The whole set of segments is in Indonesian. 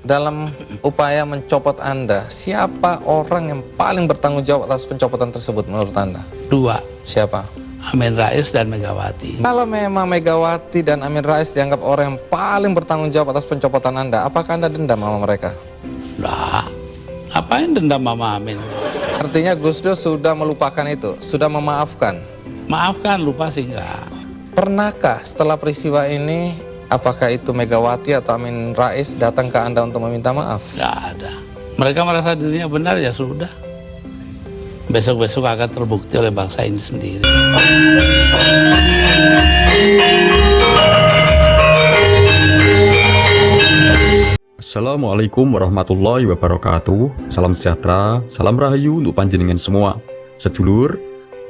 dalam upaya mencopot Anda, siapa orang yang paling bertanggung jawab atas pencopotan tersebut menurut Anda? Dua, Siapa? Amin Rais dan Megawati. Kalau memang Megawati dan Amin Rais dianggap orang yang paling bertanggung jawab atas pencopotan Anda, apakah Anda dendam sama mereka? Nah, ngapain dendam Mama Amin? Artinya Gus Dur sudah melupakan itu, sudah memaafkan. Maafkan, lupa sih enggak. Pernahkah setelah peristiwa ini, apakah itu Megawati atau Amin Rais datang ke Anda untuk meminta maaf? Enggak ada. Mereka merasa dirinya benar, ya sudah. Besok-besok akan terbukti oleh bangsa ini sendiri. Assalamualaikum warahmatullahi wabarakatuh. Salam sejahtera, salam rahayu untuk panjenengan semua. Sedulur,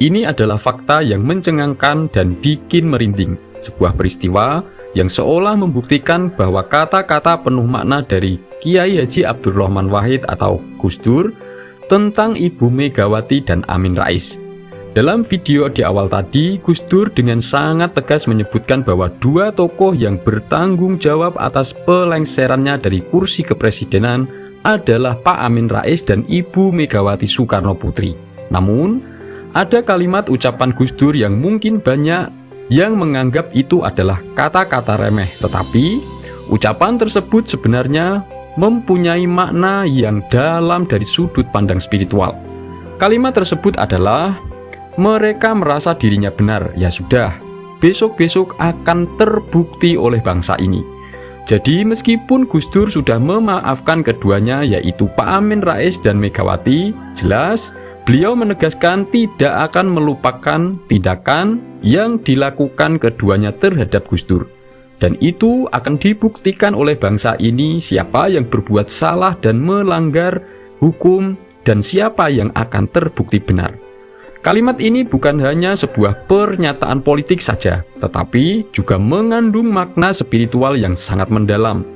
ini adalah fakta yang mencengangkan dan bikin merinding. Sebuah peristiwa yang seolah membuktikan bahwa kata-kata penuh makna dari Kiai Haji Abdurrahman Wahid atau Gus Dur tentang Ibu Megawati dan Amin Rais. Dalam video di awal tadi, Gus Dur dengan sangat tegas menyebutkan bahwa dua tokoh yang bertanggung jawab atas pelengserannya dari kursi kepresidenan adalah Pak Amin Rais dan Ibu Megawati Soekarno Putri. Namun, ada kalimat ucapan Gus Dur yang mungkin banyak yang menganggap itu adalah kata-kata remeh, tetapi ucapan tersebut sebenarnya mempunyai makna yang dalam dari sudut pandang spiritual. Kalimat tersebut adalah, mereka merasa dirinya benar, ya sudah, besok-besok akan terbukti oleh bangsa ini. Jadi meskipun Gus Dur sudah memaafkan keduanya, yaitu Pak Amin Rais dan Megawati, jelas beliau menegaskan tidak akan melupakan tindakan yang dilakukan keduanya terhadap Gus Dur. Dan itu akan dibuktikan oleh bangsa ini siapa yang berbuat salah dan melanggar hukum dan siapa yang akan terbukti benar. Kalimat ini bukan hanya sebuah pernyataan politik saja, tetapi juga mengandung makna spiritual yang sangat mendalam.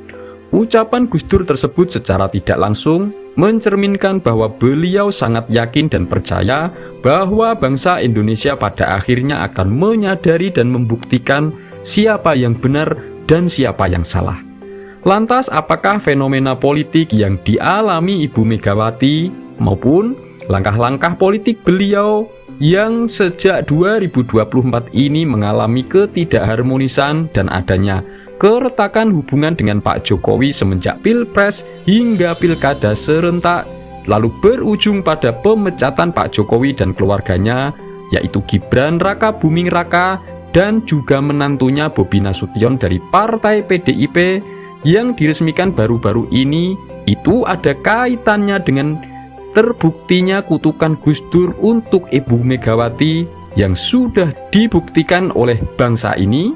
Ucapan Gus Dur tersebut secara tidak langsung mencerminkan bahwa beliau sangat yakin dan percaya bahwa bangsa Indonesia pada akhirnya akan menyadari dan membuktikan siapa yang benar dan siapa yang salah. Lantas apakah fenomena politik yang dialami Ibu Megawati maupun langkah-langkah politik beliau yang sejak 2024 ini mengalami ketidakharmonisan dan adanya keretakan hubungan dengan Pak Jokowi semenjak Pilpres hingga Pilkada serentak, lalu berujung pada pemecatan Pak Jokowi dan keluarganya, yaitu Gibran Raka Buming Raka dan juga menantunya Bobi Nasution dari Partai PDIP yang diresmikan baru-baru ini, itu ada kaitannya dengan terbuktinya kutukan Gus Dur untuk Ibu Megawati yang sudah dibuktikan oleh bangsa ini.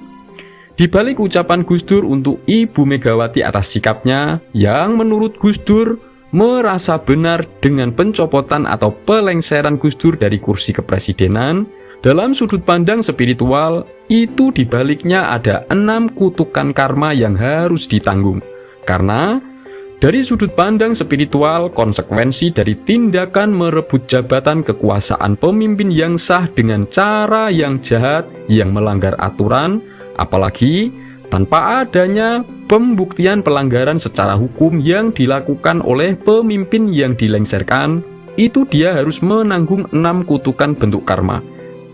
Di balik ucapan Gus Dur untuk Ibu Megawati atas sikapnya yang menurut Gus Dur merasa benar dengan pencopotan atau pelengseran Gus Dur dari kursi kepresidenan, dalam sudut pandang spiritual itu dibaliknya ada 6 kutukan karma yang harus ditanggung. Karena dari sudut pandang spiritual, konsekuensi dari tindakan merebut jabatan kekuasaan pemimpin yang sah dengan cara yang jahat, yang melanggar aturan, apalagi tanpa adanya pembuktian pelanggaran secara hukum yang dilakukan oleh pemimpin yang dilengserkan, itu dia harus menanggung 6 kutukan bentuk karma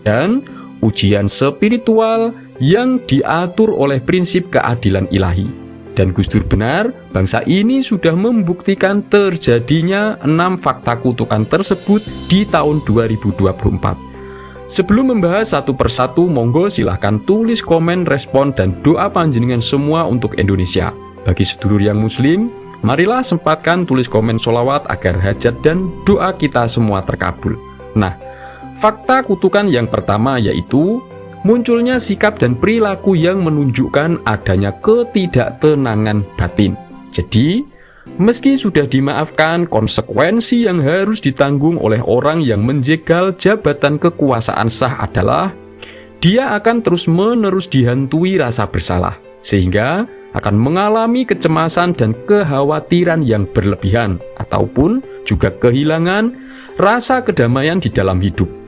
dan ujian spiritual yang diatur oleh prinsip keadilan ilahi. Dan Gus Dur benar, bangsa ini sudah membuktikan terjadinya 6 fakta kutukan tersebut di tahun 2024. Sebelum membahas satu persatu, monggo silahkan tulis komen, respon, dan doa panjenengan semua untuk Indonesia. Bagi sedulur yang muslim, marilah sempatkan tulis komen sholawat agar hajat dan doa kita semua terkabul. Nah, fakta kutukan yang pertama yaitu munculnya sikap dan perilaku yang menunjukkan adanya ketidaktenangan batin. Jadi, meski sudah dimaafkan, konsekuensi yang harus ditanggung oleh orang yang menjegal jabatan kekuasaan sah adalah dia akan terus-menerus dihantui rasa bersalah, sehingga akan mengalami kecemasan dan kekhawatiran yang berlebihan, ataupun juga kehilangan rasa kedamaian di dalam hidup.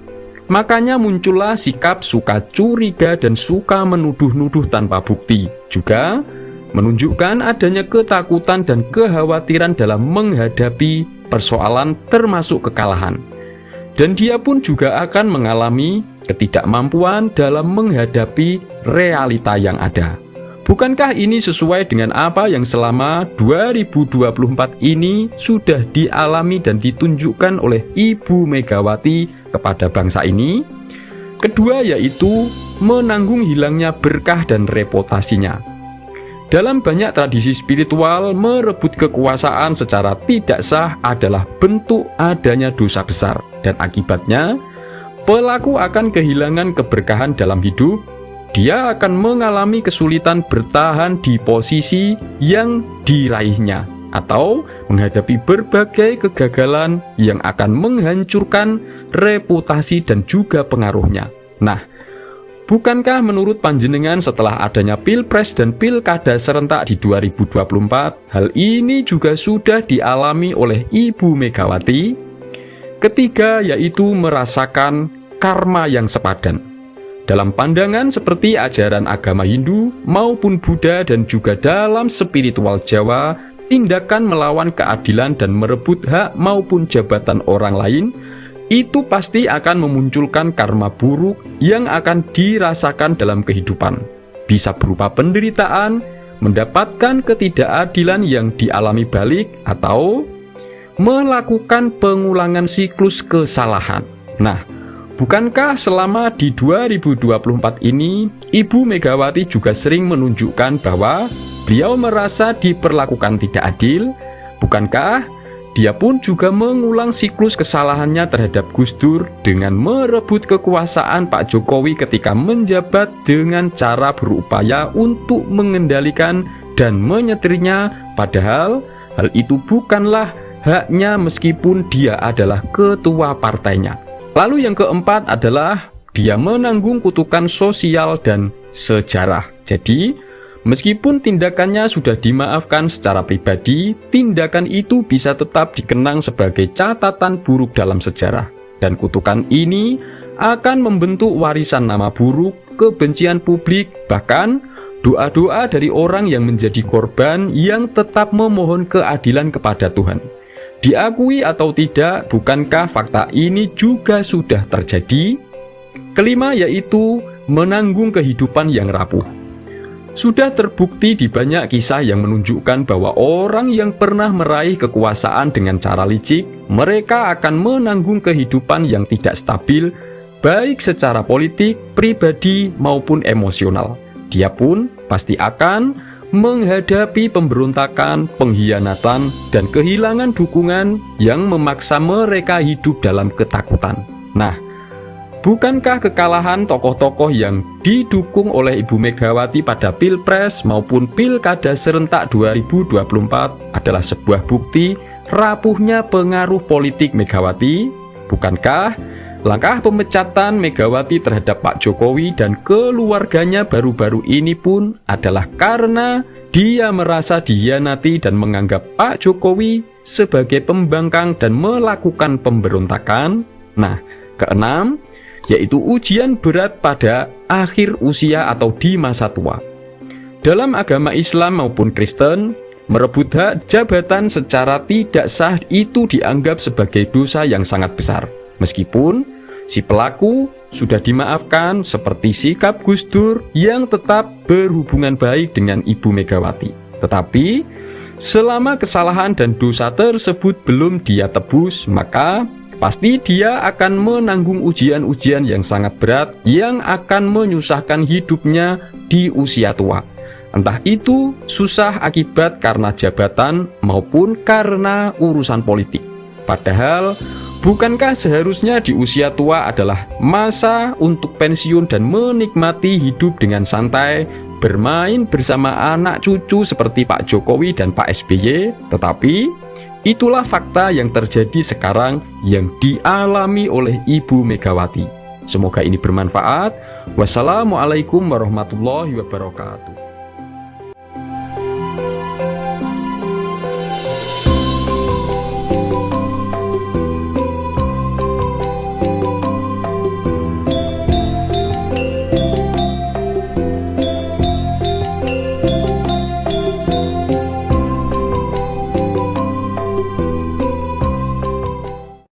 Makanya muncullah sikap suka curiga dan suka menuduh-nuduh tanpa bukti. Juga menunjukkan adanya ketakutan dan kekhawatiran dalam menghadapi persoalan termasuk kekalahan. Dan dia pun juga akan mengalami ketidakmampuan dalam menghadapi realita yang ada. Bukankah ini sesuai dengan apa yang selama 2024 ini sudah dialami dan ditunjukkan oleh Ibu Megawati kepada bangsa ini? Kedua yaitu menanggung hilangnya berkah dan reputasinya. Dalam banyak tradisi spiritual, merebut kekuasaan secara tidak sah adalah bentuk adanya dosa besar, dan akibatnya pelaku akan kehilangan keberkahan dalam hidup. Dia akan mengalami kesulitan bertahan di posisi yang diraihnya, atau menghadapi berbagai kegagalan yang akan menghancurkan reputasi dan juga pengaruhnya. Nah, bukankah menurut panjenengan setelah adanya Pilpres dan Pilkada serentak di 2024, hal ini juga sudah dialami oleh Ibu Megawati? Ketiga yaitu merasakan karma yang sepadan. Dalam pandangan seperti ajaran agama Hindu maupun Buddha dan juga dalam spiritual Jawa, tindakan melawan keadilan dan merebut hak maupun jabatan orang lain itu pasti akan memunculkan karma buruk yang akan dirasakan dalam kehidupan. Bisa berupa penderitaan, mendapatkan ketidakadilan yang dialami balik, atau melakukan pengulangan siklus kesalahan. Nah, bukankah selama di 2024 ini, Ibu Megawati juga sering menunjukkan bahwa beliau merasa diperlakukan tidak adil? Bukankah dia pun juga mengulang siklus kesalahannya terhadap Gus Dur dengan merebut kekuasaan Pak Jokowi ketika menjabat dengan cara berupaya untuk mengendalikan dan menyetirnya, padahal hal itu bukanlah haknya meskipun dia adalah ketua partainya. Lalu yang keempat adalah dia menanggung kutukan sosial dan sejarah. Jadi, meskipun tindakannya sudah dimaafkan secara pribadi, tindakan itu bisa tetap dikenang sebagai catatan buruk dalam sejarah. Dan kutukan ini akan membentuk warisan nama buruk, kebencian publik, bahkan doa-doa dari orang yang menjadi korban yang tetap memohon keadilan kepada Tuhan. Diakui atau tidak, bukankah fakta ini juga sudah terjadi? Kelima yaitu menanggung kehidupan yang rapuh. Sudah terbukti di banyak kisah yang menunjukkan bahwa orang yang pernah meraih kekuasaan dengan cara licik, mereka akan menanggung kehidupan yang tidak stabil, baik secara politik, pribadi, maupun emosional. Dia pun pasti akan menghadapi pemberontakan, pengkhianatan, dan kehilangan dukungan yang memaksa mereka hidup dalam ketakutan. Nah, bukankah kekalahan tokoh-tokoh yang didukung oleh Ibu Megawati pada Pilpres maupun Pilkada serentak 2024 adalah sebuah bukti rapuhnya pengaruh politik Megawati? Bukankah langkah pemecatan Megawati terhadap Pak Jokowi dan keluarganya baru-baru ini pun adalah karena dia merasa dihianati dan menganggap Pak Jokowi sebagai pembangkang dan melakukan pemberontakan? Nah, keenam, yaitu ujian berat pada akhir usia atau di masa tua. Dalam agama Islam maupun Kristen, merebut hak jabatan secara tidak sah itu dianggap sebagai dosa yang sangat besar. Meskipun si pelaku sudah dimaafkan seperti sikap Gus Dur yang tetap berhubungan baik dengan Ibu Megawati. Tetapi selama kesalahan dan dosa tersebut belum dia tebus, maka pasti dia akan menanggung ujian-ujian yang sangat berat yang akan menyusahkan hidupnya di usia tua. Entah itu susah akibat karena jabatan maupun karena urusan politik. Padahal bukankah seharusnya di usia tua adalah masa untuk pensiun dan menikmati hidup dengan santai, bermain bersama anak cucu seperti Pak Jokowi dan Pak SBY? Tetapi itulah fakta yang terjadi sekarang yang dialami oleh Ibu Megawati. Semoga ini bermanfaat. Wassalamualaikum warahmatullahi wabarakatuh.